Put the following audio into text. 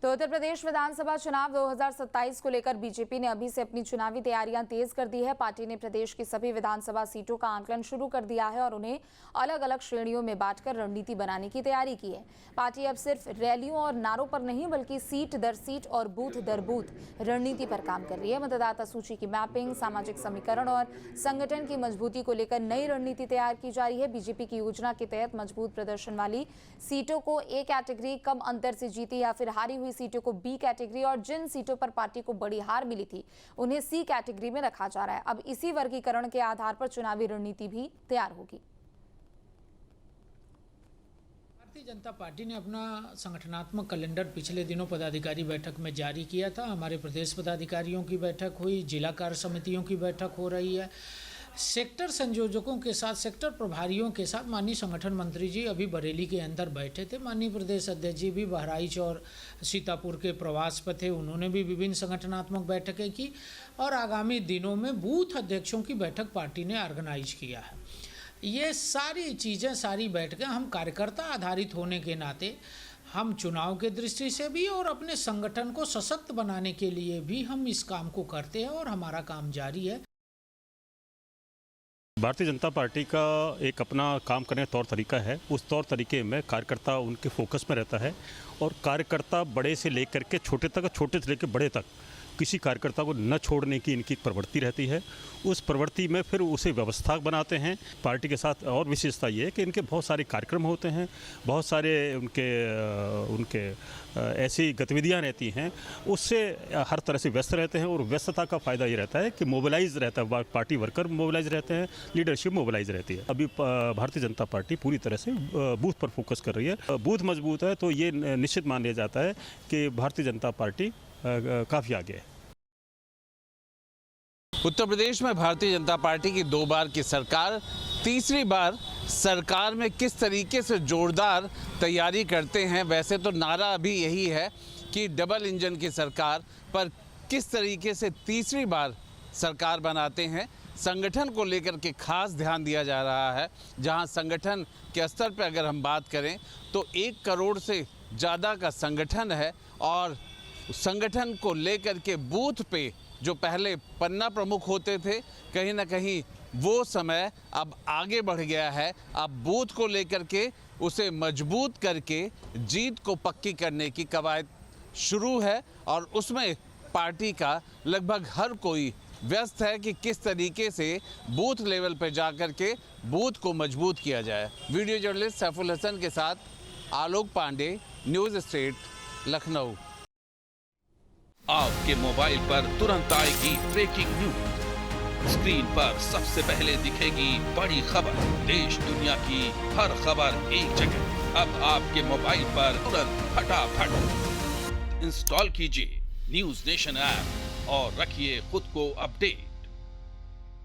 तो उत्तर प्रदेश विधानसभा चुनाव 2027 को लेकर बीजेपी ने अभी से अपनी चुनावी तैयारियां तेज कर दी है। पार्टी ने प्रदेश की सभी विधानसभा सीटों का आंकलन शुरू कर दिया है और उन्हें अलग अलग श्रेणियों में बांटकर रणनीति बनाने की तैयारी की है। पार्टी अब सिर्फ रैलियों और नारों पर नहीं बल्कि सीट दर सीट और बूथ दर बूथ रणनीति पर काम कर रही है। मतदाता सूची की मैपिंग, सामाजिक समीकरण और संगठन की मजबूती को लेकर नई रणनीति तैयार की जा रही है। बीजेपी की योजना के तहत मजबूत प्रदर्शन वाली सीटों को ए कैटेगरी, कम अंतर से जीती या फिर हारी हुई सीटों को बी कैटेगरी और जिन सीटों पर पार्टी को बड़ी हार मिली थी उन्हें सी कैटेगरी में रखा जा रहा है। अब इसी वर्गीकरण के आधार पर चुनावी रणनीति भी तैयार होगी। भारतीय जनता पार्टी ने अपना संगठनात्मक कैलेंडर पिछले दिनों पदाधिकारी बैठक में जारी किया था। हमारे प्रदेश पदाधिकारियों की बैठक हुई, जिला कार्य समितियों की बैठक हो रही है। सेक्टर संयोजकों के साथ, सेक्टर प्रभारियों के साथ माननीय संगठन मंत्री जी अभी बरेली के अंदर बैठे थे। माननीय प्रदेश अध्यक्ष जी भी बहराइच और सीतापुर के प्रवास पर थे, उन्होंने भी विभिन्न संगठनात्मक बैठकें की और आगामी दिनों में बूथ अध्यक्षों की बैठक पार्टी ने ऑर्गेनाइज किया है। ये सारी चीज़ें, सारी बैठकें हम कार्यकर्ता आधारित होने के नाते हम चुनाव के दृष्टि से भी और अपने संगठन को सशक्त बनाने के लिए भी हम इस काम को करते हैं और हमारा काम जारी है। भारतीय जनता पार्टी का एक अपना काम करने का तौर तरीका है। उस तौर तरीके में कार्यकर्ता उनके फोकस में रहता है और कार्यकर्ता बड़े से लेकर के छोटे तक, छोटे से लेकर बड़े तक किसी कार्यकर्ता को न छोड़ने की इनकी प्रवृत्ति रहती है। उस प्रवृत्ति में फिर उसे व्यवस्था बनाते हैं। पार्टी के साथ और विशेषता ये है कि इनके बहुत सारे कार्यक्रम होते हैं, बहुत सारे उनके ऐसी गतिविधियां रहती हैं, उससे हर तरह से व्यस्त रहते हैं और व्यस्तता का फ़ायदा ये रहता है कि मोबिलाइज रहता है, पार्टी वर्कर मोबिलाइज रहते हैं, लीडरशिप मोबिलाइज रहती है। अभी भारतीय जनता पार्टी पूरी तरह से बूथ पर फोकस कर रही है। बूथ मजबूत है तो ये निश्चित मान लिया जाता है कि भारतीय जनता पार्टी काफ़ी आगे है। उत्तर प्रदेश में भारतीय जनता पार्टी की 2 बार की सरकार, तीसरी बार सरकार में किस तरीके से जोरदार तैयारी करते हैं। वैसे तो नारा अभी यही है कि डबल इंजन की सरकार, पर किस तरीके से तीसरी बार सरकार बनाते हैं, संगठन को लेकर के खास ध्यान दिया जा रहा है। जहां संगठन के स्तर पर अगर हम बात करें तो 1 करोड़ से ज़्यादा का संगठन है और संगठन को लेकर के बूथ पे जो पहले पन्ना प्रमुख होते थे, कहीं ना कहीं वो समय अब आगे बढ़ गया है। अब बूथ को लेकर के उसे मजबूत करके जीत को पक्की करने की कवायद शुरू है और उसमें पार्टी का लगभग हर कोई व्यस्त है कि किस तरीके से बूथ लेवल पर जाकर के बूथ को मजबूत किया जाए। वीडियो जर्नलिस्ट सैफुल हसन के साथ आलोक पांडे, न्यूज़ स्टेट, लखनऊ। आपके मोबाइल पर तुरंत आएगी ब्रेकिंग न्यूज। स्क्रीन पर सबसे पहले दिखेगी बड़ी खबर, देश दुनिया की हर खबर एक जगह। अब आपके मोबाइल पर तुरंत फटाफट इंस्टॉल कीजिए न्यूज़ नेशन ऐप और रखिए खुद को अपडेट।